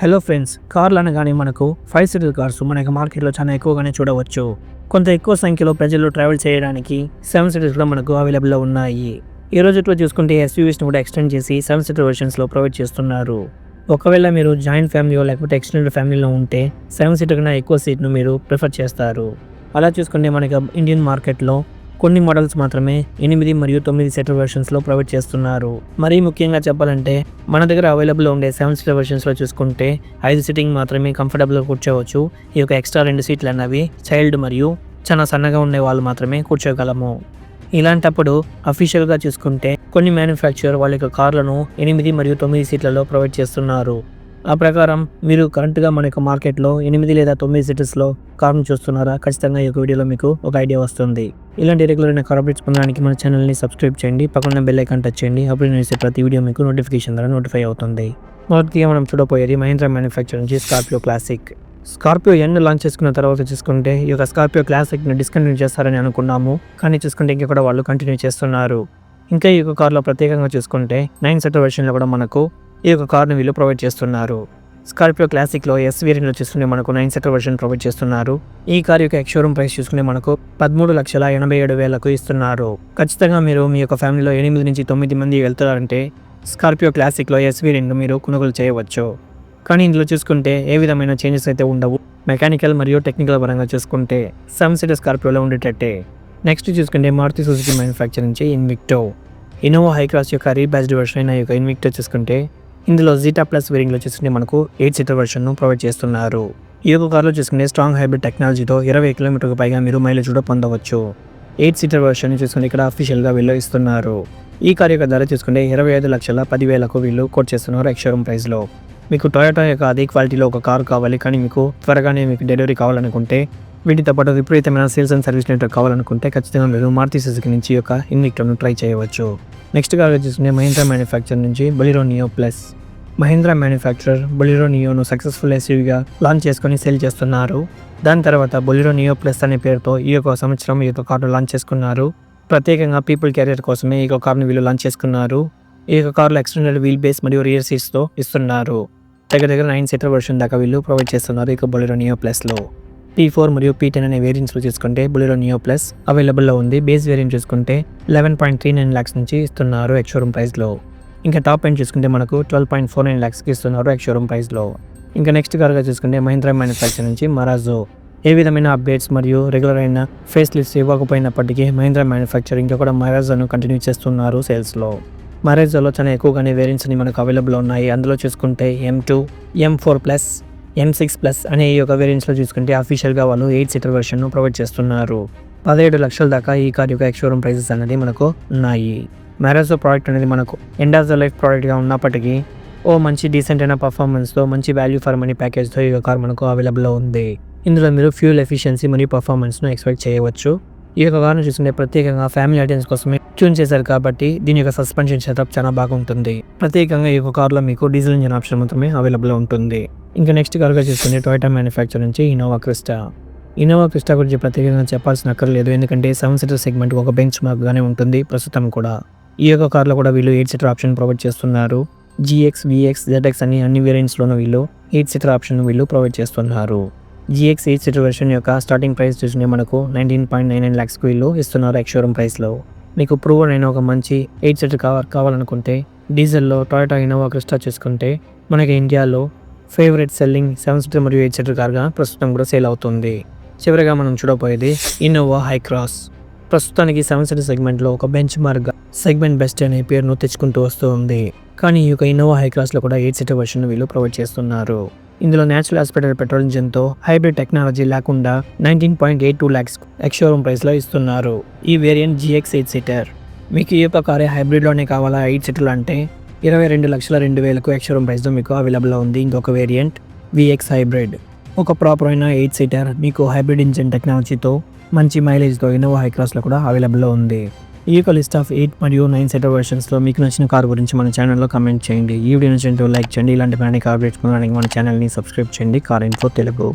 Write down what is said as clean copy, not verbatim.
Hello friends, కార్లు అనగానే మనకు 5 సీటర్ కార్స్ మనకి మార్కెట్లో చాలా ఎక్కువగానే చూడవచ్చు. కొంత ఎక్కువ సంఖ్యలో ప్రజలు ట్రావెల్ చేయడానికి 7 సీటర్స్ కూడా మనకు అవైలబుల్లో ఉన్నాయి. ఈ రోజుట్లో చూసుకుంటే ఎస్యూవీస్ని కూడా ఎక్స్టెండ్ చేసి 7 సీటర్ వెర్షన్స్లో ప్రొవైడ్ చేస్తున్నారు. ఒకవేళ మీరు జాయింట్ ఫ్యామిలీ లేకపోతే ఎక్స్టెండెడ్ ఫ్యామిలీలో ఉంటే 7 సీటర్ కన్నా ఎక్కువ సీట్ను మీరు ప్రిఫర్ చేస్తారు. అలా చూసుకుంటే మనకి ఇండియన్ మార్కెట్లో కొన్ని మోడల్స్ మాత్రమే 8 మరియు 9 సీటర్ వెర్షన్స్లో ప్రొవైడ్ చేస్తున్నారు. మరీ ముఖ్యంగా చెప్పాలంటే మన దగ్గర అవైలబుల్లో ఉండే 7 సీటర్ వెర్షన్స్లో చూసుకుంటే 5 సీటింగ్ మాత్రమే కంఫర్టబుల్గా కూర్చోవచ్చు. ఈ యొక్క ఎక్స్ట్రా 2 సీట్లు అన్నవి చైల్డ్ మరియు చాలా సన్నగా ఉండే వాళ్ళు మాత్రమే కూర్చోగలము. ఇలాంటప్పుడు అఫీషియల్గా చూసుకుంటే కొన్ని మ్యానుఫ్యాక్చరర్ వాళ్ళ యొక్క కార్లను 8 మరియు 9 సీట్లలో ప్రొవైడ్ చేస్తున్నారు. ఆ ప్రకారం మీరు కరెంట్గా మన యొక్క మార్కెట్లో 8 లేదా 9 సీటర్స్లో కార్ను చూస్తున్నారా? ఖచ్చితంగా ఈ యొక్క వీడియోలో మీకు ఒక ఐడియా వస్తుంది. ఇలాంటి రెగ్యులర్ అయిన కార్ అప్డేట్స్ పొందడానికి మన ఛానల్ని సబ్స్క్రైబ్ చేయండి, పక్కన బెల్ ఐకాన్ టచ్ చేయండి. అప్పుడు నేను చేసే ప్రతి వీడియో మీకు నోటిఫికేషన్ ద్వారా నోటిఫై అవుతుంది. మొదటిగా మనం చూడబోయేది మహీంద్రా మ్యానుఫ్యాక్చర్ నుంచి Scorpio classic. Scorpio N launch చేసుకున్న తర్వాత చూసుకుంటే ఈ యొక్క స్కార్పియో క్లాసిక్ని డిస్కంటిన్యూ చేస్తారని అనుకున్నాము, కానీ చూసుకుంటే ఇంకా కూడా వాళ్ళు కంటిన్యూ చేస్తున్నారు. ఇంకా ఈ యొక్క కార్లో ప్రత్యేకంగా చూసుకుంటే 9 సీటర్ వెర్షన్లో కూడా మనకు ఈ యొక్క కార్ను వీళ్ళు ప్రొవైడ్ చేస్తున్నారు. స్కార్పియో క్లాసిక్లో ఎస్ వేరియంట్లో చూసుకుంటే మనకు 9 సీటర్ వెర్షన్ ప్రొవైడ్ చేస్తున్నారు. ఈ కార్ యొక్క ఎక్స్-షోరూమ్ ప్రైస్ చూసుకుంటే మనకు 13,87,000 ఇస్తున్నారు. ఖచ్చితంగా మీరు మీ యొక్క ఫ్యామిలీలో 8 నుంచి 9 మంది వెళ్తారంటే స్కార్పియో క్లాసిక్లో ఎస్ వేరియంట్ మీరు కొనుగోలు చేయవచ్చు. కానీ ఇందులో చూసుకుంటే ఏ విధమైన చేంజెస్ అయితే ఉండవు. మెకానికల్ మరియు టెక్నికల్ పరంగా చూసుకుంటే 7 సీటర్ స్కార్పియోలో ఉండేటట్టే. నెక్స్ట్ చూసుకుంటే మారుతి సుజుకి మ్యానుఫ్యాక్చర్ నుంచి ఇన్విక్టో. ఇన్నోవా హైక్రాస్ యొక్క రీబ్యాచ్డ్ వెర్షన్ అయిన యొక్క ఇన్విక్టో చూసుకుంటే ఇందులో జీటా ప్లస్ వేరియంట్లో చూసుకుంటే మనకు 8 సీటర్ వెర్షన్ను ప్రొవైడ్ చేస్తున్నారు. ఈ యొక్క కార్లో చూసుకుంటే స్ట్రాంగ్ హైబ్రిడ్ టెక్నాలజీతో 20 కిలోమీటర్లకు పైగా మీరు మైలేజ్ కూడా పొందవచ్చు. 8 సీటర్ వెర్షన్ చూసుకుంటే ఇక్కడ అఫీషియల్గా వీళ్ళు ఇస్తున్నారు. ఈ కార్ యొక్క ధర చూసుకుంటే 25,10,000 వీళ్ళు కోట్ చేస్తున్నారు ఎక్స్-షోరూమ్ ప్రైస్లో. మీకు టొయోటా యొక్క అదే క్వాలిటీలో ఒక కార్ కావాలి, కానీ మీకు త్వరగానే మీకు డెలివరీ కావాలనుకుంటే, వీటితో పాటు విపరీతమైన సేల్స్ అండ్ సర్వీస్ నెట్వర్క్ కావాలనుకుంటే ఖచ్చితంగా మీరు మారుతి సుజుకి నుంచి యొక్క ఇన్విక్టోను ట్రై చేయవచ్చు. నెక్స్ట్ కార్గా చూసుకుంటే మహీంద్రా మ్యానుఫ్యాక్చర్ నుంచి Bolero neo plus. Mahindra manufacturer Bolero నియోను సక్సెస్ఫుల్ ఎస్యూవీగా లాంచ్ చేసుకొని సేల్ చేస్తున్నారు. దాని తర్వాత బొలెరో నియో ప్లస్ అనే పేరుతో ఈ యొక్క సంవత్సరం ఈ యొక్క కార్ను లాంచ్ చేసుకున్నారు. ప్రత్యేకంగా పీపుల్ క్యారియర్ కోసమే ఈ యొక్క కార్ను వీళ్ళు లాంచ్ చేసుకున్నారు. ఈ యొక్క కార్లో ఎక్స్టెండెడ్ వీల్ బేస్ మరియు రియర్ సీట్స్తో ఇస్తున్నారు. దగ్గర 9 సీటర్ వెర్షన్ దాకా వీళ్ళు ప్రొవైడ్ చేస్తున్నారు ఈ యొక్క బొలెరో నియో ప్లస్లో. P4 మరియు P10 అనే వేరియంట్స్లో చూసుకుంటే బొలెరో నియో ప్లస్ అవైలబుల్లో ఉంది. బేస్ వేరియంట్ చూసుకుంటే 11.39 lakhs నుంచి ఇస్తున్నారు ఎక్స్-షోరూమ్ ప్రైస్లో. ఇంకా టాప్ ఎండ్ చూసుకుంటే మనకు 12.49 lakhsకి ఇస్తున్నారు ఎక్స్-షోరూమ్ ప్రైస్లో. ఇంకా నెక్స్ట్ కార్గా చూసుకుంటే మహీంద్రా మ్యానుఫ్యాక్చర్ నుంచి మరాజో. ఏ విధమైన అప్డేట్స్ మరియు రెగ్యులర్ అయిన ఫేస్ లిఫ్ట్స్ ఇవ్వకపోయినప్పటికీ మహీంద్రా మ్యానుఫ్యాక్చర్ ఇంకా కూడా మరాజోను కంటిన్యూ చేస్తున్నారు సేల్స్లో. మరాజోలో చాలా ఎక్కువగానే వేరియంట్స్ అని మనకు అవైలబుల్లో ఉన్నాయి. అందులో చూసుకుంటే M2, M4 plus, M6 plus అనే ఈ యొక్క వేరియంట్స్లో చూసుకుంటే అఫీషియల్గా వాళ్ళు 8 సీటర్ వెర్షన్ను ప్రొవైడ్ చేస్తున్నారు. 17 లక్షల దాకా ఈ కార్ యొక్క ఎక్స్-షోరూమ్ ప్రైసెస్ అనేది మనకు ఉన్నాయి. మరాజో ప్రోడక్ట్ అనేది మనకు ఎండ్ ఆఫ్ ద లైఫ్ ప్రోడక్ట్గా ఉన్నప్పటికీ మంచి డీసెంట్ అయిన పర్ఫార్మెన్స్తో, మంచి వాల్యూ ఫర్ మనీ ప్యాకేజ్తో ఈ కార్ మనకు అవైలబుల్లో ఉంది. ఇందులో మీరు ఫ్యూల్ ఎఫిషియన్సీ మరియు పర్ఫార్మెన్స్ను ఎక్స్పెక్ట్ చేయవచ్చు. ఈ యొక్క కార్ను చూసుకుంటే ప్రత్యేకంగా ఫ్యామిలీ ఆడియన్స్ కోసమే ట్యూన్ చేశారు కాబట్టి దీని యొక్క సస్పెన్షన్ సెటప్ చాలా బాగుంటుంది. ప్రత్యేకంగా ఈ యొక్క కార్లో మీకు డీజిల్ ఇంజిన్ ఆప్షన్ మాత్రమే అవైలబుల్లో ఉంటుంది. ఇంకా నెక్స్ట్ కార్గా చూసుకుంటే టొయోటా మ్యానుఫ్యాక్చర్ నుంచి ఇన్నోవా క్రిస్టా. ఇన్నోవా క్రిస్టా గురించి ప్రత్యేకంగా చెప్పాల్సిన అక్కర్లేదు, ఎందుకంటే 7 సీటర్ సెగ్మెంట్ ఒక బెంచ్ మార్క్గానే ఉంటుంది ప్రస్తుతం కూడా. ఈ యొక్క కార్లో కూడా వీళ్ళు 8 సీటర్ ఆప్షన్ ప్రొవైడ్ చేస్తున్నారు. GX, VX, ZX అని అన్ని వేరియంట్స్లోనూ వీళ్ళు 8 సీటర్ ఆప్షన్ వీళ్ళు ప్రొవైడ్ చేస్తున్నారు. GX 8 సీటర్ వెర్షన్ యొక్క స్టార్టింగ్ ప్రైస్ చూసుకుంటే మనకు 19.99 lakhsకి వీళ్ళు ఇస్తున్నారు ఎక్స్-షోరూమ్ ప్రైస్లో. మీకు ప్రూవన్ అయిన ఒక మంచి 8 సీటర్ కార్ కావాలనుకుంటే డీజిల్లో టొయోటా ఇన్నోవా క్రిస్టా చూసుకుంటే మనకి ఇండియాలో ఫేవరెట్ సెల్లింగ్ 7 సీటర్ మరియు 8 సీటర్ కార్గా ప్రస్తుతం కూడా సేల్ అవుతుంది. చివరిగా మనం చూడబోయేది ఇన్నోవా హైక్రాస్. ప్రస్తుతానికి 7 సీటర్ సెగ్మెంట్లో ఒక బెంచ్ మార్క్గా సెగ్మెంట్ బెస్ట్ అనే పేరును తెచ్చుకుంటూ వస్తూ ఉంది. కానీ ఈ యొక్క ఇన్నోవా హైక్రాస్లో కూడా 8 సీటర్ వెర్షన్ వీళ్ళు ప్రొవైడ్ చేస్తున్నారు. ఇందులో న్యాచురల్ ఆస్పిరేటెడ్ పెట్రోల్ ఇంజిన్తో హైబ్రిడ్ టెక్నాలజీ లేకుండా 19.82 lakhs ఎక్స్-షోరూమ్ ప్రైస్లో ఇస్తున్నారు. ఈ వేరియంట్ GX 8 సీటర్. మీకు ఈ యొక్క కారే హైబ్రిడ్లోనే కావాలా 8 సీటర్లు అంటే 22,02,000 ఎక్స్-షోరూమ్ ప్రైస్లో మీకు అవైలబుల్లో ఉంది. ఇంకొక వేరియంట్ VX హైబ్రిడ్. ఒక ప్రాపర్ అయిన 8 సీటర్ మీకు హైబ్రిడ్ ఇంజిన్ టెక్నాలజీతో మంచి మైలేజ్తో ఇన్నోవా హైక్రాస్లో కూడా అవైలబుల్లో ఉంది. ఈ యొక్క లిస్ట్ ఆఫ్ 8 మరియు 9 సీటర్ వెర్షన్స్లో మీకు నచ్చిన కార్ గురించి మన ఛానల్లో కమెంట్ చేయండి. ఈ వీడియో నచ్చినట్టు లైక్ చేయండి. ఇలాంటి మరిన్ని కార్ అప్డేట్స్ పొందడానికి మన ఛానల్ని సబ్స్క్రైబ్ చేయండి. Car info Telugu.